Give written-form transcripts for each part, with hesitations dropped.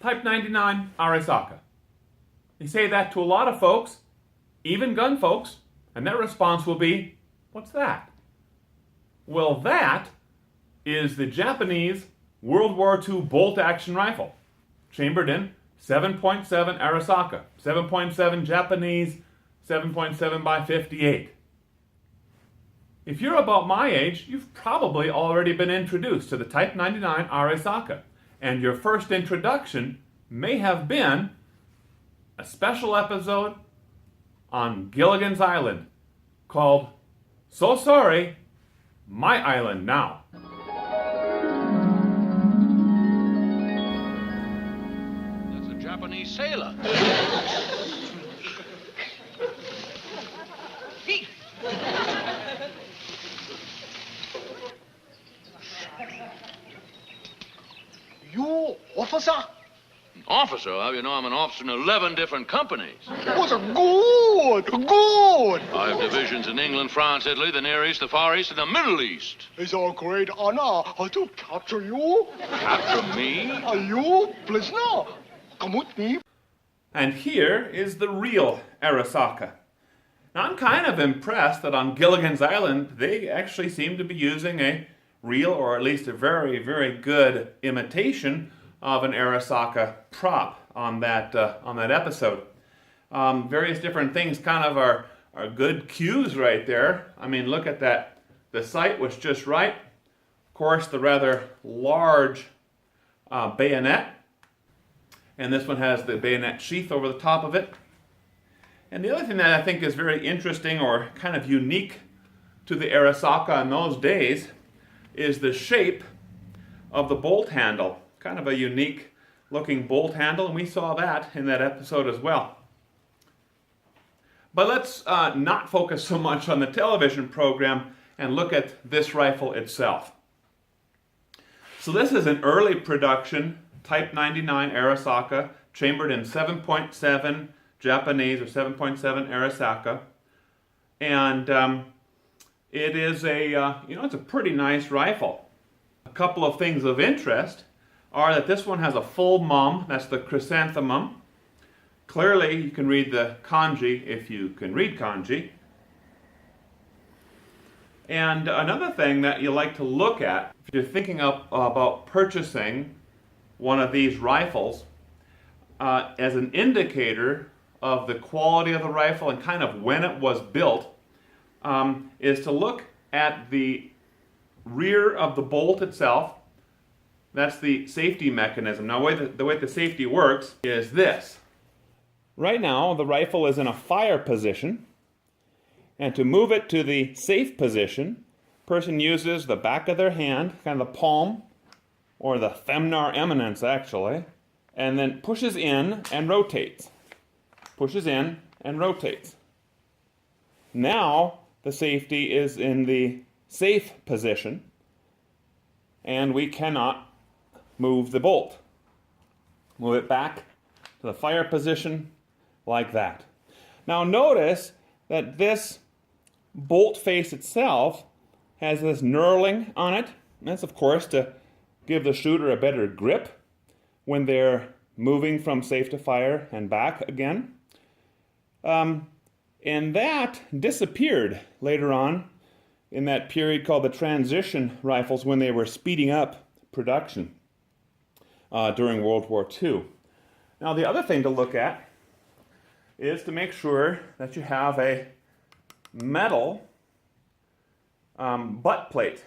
Type 99 Arisaka. You say that to a lot of folks, even gun folks, and their response will be, what's that? Well, that is the Japanese World War II bolt-action rifle, chambered in 7.7 Arisaka, 7.7 Japanese, 7.7 by 58. If you're about my age, you've probably already been introduced to the Type 99 Arisaka, and your first introduction may have been a special episode on Gilligan's Island called So Sorry, My Island Now. That's a Japanese sailor. You officer? Officer? How you know I'm an officer in 11 different companies? Was good. I have divisions in England, France, Italy, the Near East, the Far East, and the Middle East. It's a great honor to capture you. Capture me? Are you prisoner? Come with me. And here is the real Arisaka. Now, I'm kind of impressed that on Gilligan's Island, they actually seem to be using a real, or at least a very, very good imitation of an Arisaka prop on that episode. Various different things kind of are good cues right there. I mean, look at that. The sight was just right. Of course, the rather large bayonet. And this one has the bayonet sheath over the top of it. And the other thing that I think is very interesting or kind of unique to the Arisaka in those days is the shape of the bolt handle. Kind of a unique looking bolt handle, and we saw that in that episode as well. But let's not focus so much on the television program and look at this rifle itself. So this is an early production Type 99 Arisaka, chambered in 7.7 Japanese or 7.7 Arisaka, and it is it's a pretty nice rifle. A couple of things of interest are that this one has a full mum, that's the chrysanthemum. Clearly you can read the kanji if you can read kanji. And another thing that you like to look at if you're thinking about purchasing one of these rifles as an indicator of the quality of the rifle and kind of when it was built is to look at the rear of the bolt itself. That's the safety mechanism. Now, the way the safety works is this. Right now, the rifle is in a fire position, and to move it to the safe position, person uses the back of their hand, kind of the palm, or the femnar eminence actually, and then pushes in and rotates. Pushes in and rotates. Now the safety is in the safe position, and we cannot move the bolt. Move it back to the fire position like that. Now notice that this bolt face itself has this knurling on it. That's of course to give the shooter a better grip when they're moving from safe to fire and back again. And that disappeared later on in that period called the transition rifles when they were speeding up production during World War II. Now the other thing to look at is to make sure that you have a metal butt plate.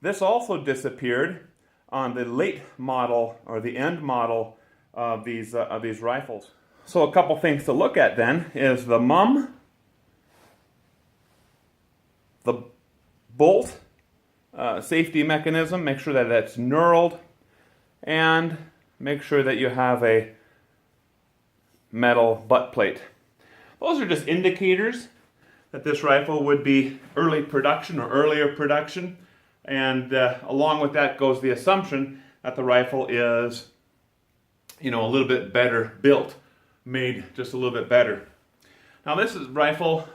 This also disappeared on the late model or the end model of these rifles. So a couple things to look at then is the mum, the bolt safety mechanism, make sure that it's knurled, and make sure that you have a metal butt plate. Those are just indicators that this rifle would be early production or earlier production, and along with that goes the assumption that the rifle is, a little bit better built, made just a little bit better. Now this is rifle,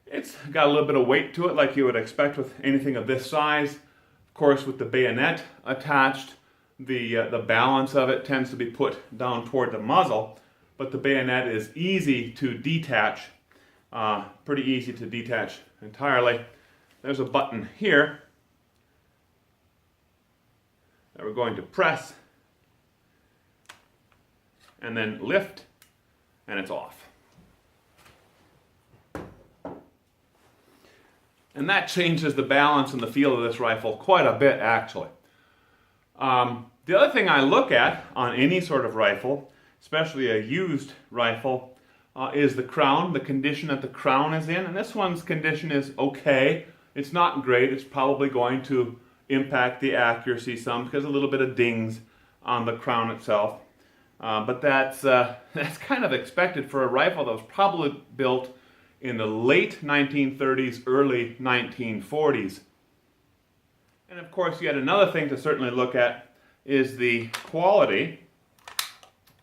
it's got a little bit of weight to it like you would expect with anything of this size. Of course with the bayonet attached, the balance of it tends to be put down toward the muzzle, but the bayonet is easy to detach, pretty easy to detach entirely. There's a button here that we're going to press and then lift, and it's off. And that changes the balance and the feel of this rifle quite a bit, actually. The other thing I look at on any sort of rifle, especially a used rifle, is the crown, the condition that the crown is in. And this one's condition is okay. It's not great. It's probably going to impact the accuracy some because a little bit of dings on the crown itself. But that's kind of expected for a rifle that was probably built in the late 1930s, early 1940s. And of course, yet another thing to certainly look at is the quality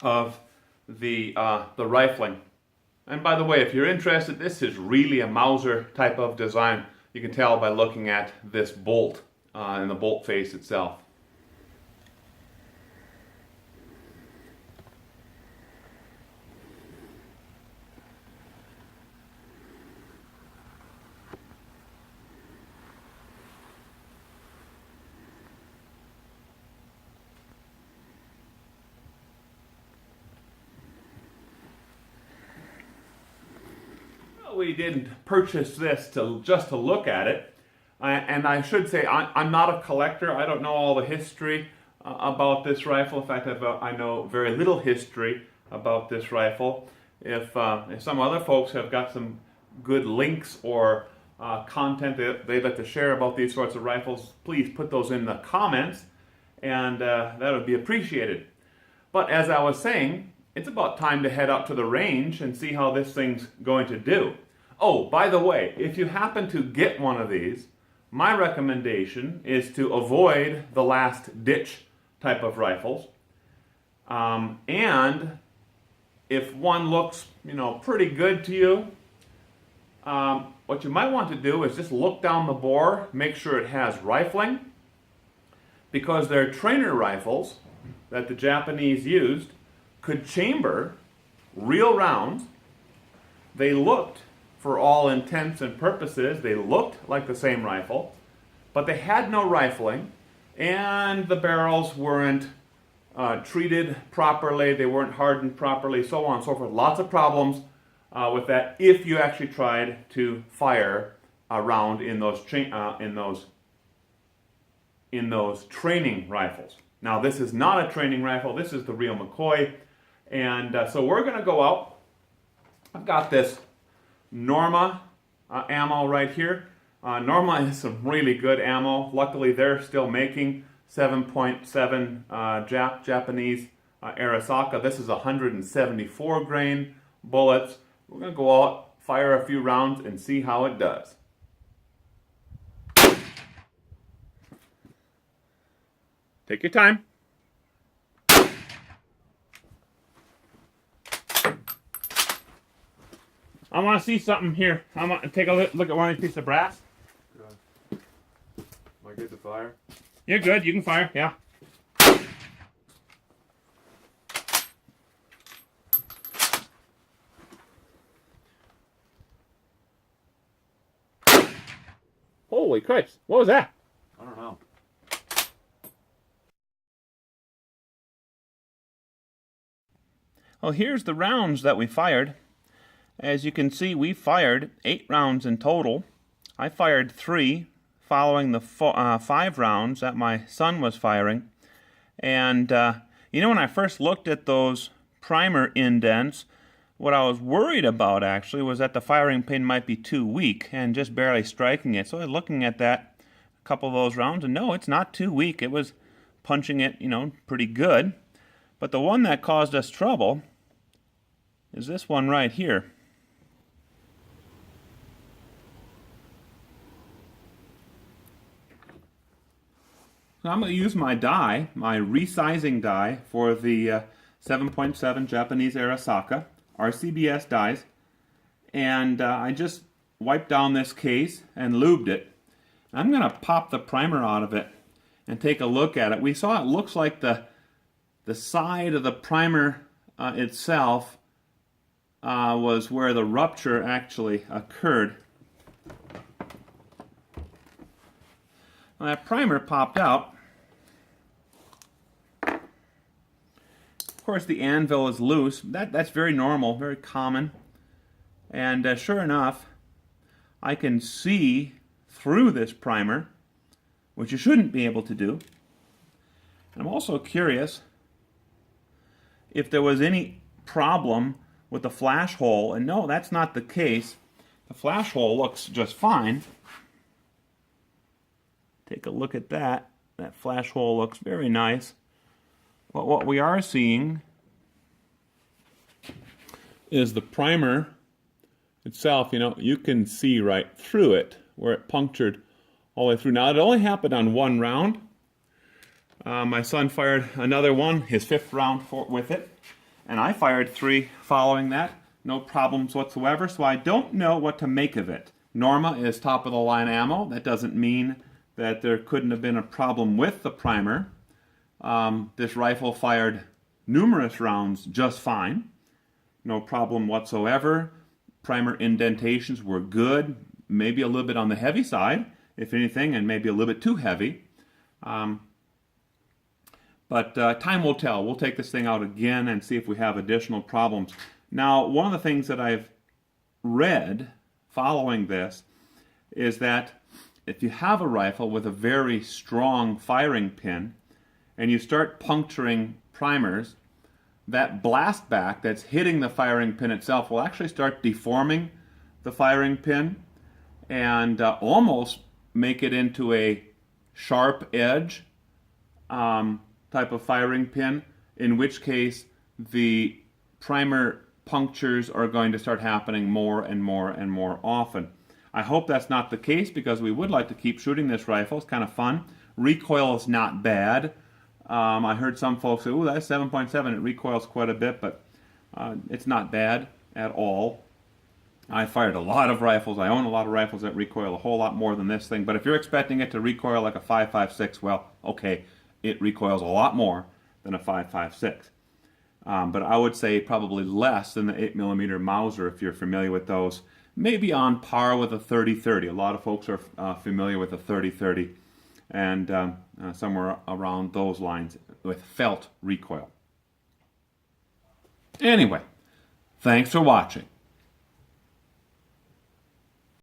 of the rifling. And by the way, if you're interested, this is really a Mauser type of design. You can tell by looking at this bolt and the bolt face itself. We didn't purchase this just to look at it, and I should say I'm not a collector. I don't know all the history about this rifle. In fact, I know very little history about this rifle. If some other folks have got some good links or content that they'd like to share about these sorts of rifles, please put those in the comments, and that would be appreciated. But as I was saying, it's about time to head out to the range and see how this thing's going to do. Oh, by the way, if you happen to get one of these, my recommendation is to avoid the last ditch type of rifles. And if one looks, pretty good to you, what you might want to do is just look down the bore, make sure it has rifling, because their trainer rifles that the Japanese used could chamber real rounds. They looked, for all intents and purposes, they looked like the same rifle, but they had no rifling, and the barrels weren't treated properly, they weren't hardened properly, so on and so forth. Lots of problems with that if you actually tried to fire a round in those training rifles. Now, this is not a training rifle. This is the real McCoy. And so we're going to go out. I've got this Norma ammo right here. Norma has some really good ammo. Luckily, they're still making 7.7 Japanese Arisaka. This is 174 grain bullets. We're going to go out, fire a few rounds, and see how it does. Take your time. I want to see something here. I want to take a look at one of these pieces of brass. Am I good to fire? You're good. You can fire. Yeah. Holy Christ. What was that? I don't know. Well, here's the rounds that we fired. As you can see, we fired 8 rounds in total. I fired 3 following the 5 rounds that my son was firing. And, when I first looked at those primer indents, what I was worried about, actually, was that the firing pin might be too weak and just barely striking it. So I was looking at that, a couple of those rounds, and no, it's not too weak. It was punching it, pretty good. But the one that caused us trouble is this one right here. So I'm going to use my die, my resizing die for the 7.7 Japanese Arisaka, RCBS dies, and I just wiped down this case and lubed it. I'm going to pop the primer out of it and take a look at it, we saw it looks like the side of the primer itself was where the rupture actually occurred. Well, that primer popped out. Of course, the anvil is loose. That's very normal, very common. And sure enough, I can see through this primer, which you shouldn't be able to do. And I'm also curious if there was any problem with the flash hole. And no, that's not the case. The flash hole looks just fine. Take a look at that. That flash hole looks very nice. But what we are seeing is the primer itself. You know, you can see right through it where it punctured all the way through. Now, it only happened on one round. My son fired another one, his 5th round with it, and I fired 3 following that. No problems whatsoever, so I don't know what to make of it. Norma is top-of-the-line ammo. That doesn't mean that there couldn't have been a problem with the primer. This rifle fired numerous rounds just fine. No problem whatsoever. Primer indentations were good, maybe a little bit on the heavy side, if anything, and maybe a little bit too heavy. But time will tell. We'll take this thing out again and see if we have additional problems. Now, one of the things that I've read following this is that if you have a rifle with a very strong firing pin and you start puncturing primers, that blast back that's hitting the firing pin itself will actually start deforming the firing pin and almost make it into a sharp edge type of firing pin, in which case the primer punctures are going to start happening more and more and more often. I hope that's not the case, because we would like to keep shooting this rifle. It's kind of fun. Recoil is not bad. I heard some folks say, "Ooh, that's 7.7. It recoils quite a bit," but it's not bad at all. I fired a lot of rifles. I own a lot of rifles that recoil a whole lot more than this thing. But if you're expecting it to recoil like a 5.56, well, okay, it recoils a lot more than a 5.56. But I would say probably less than the 8mm Mauser, if you're familiar with those. Maybe on par with a 30-30. A lot of folks are familiar with a 30-30, and somewhere around those lines with felt recoil. Anyway, thanks for watching.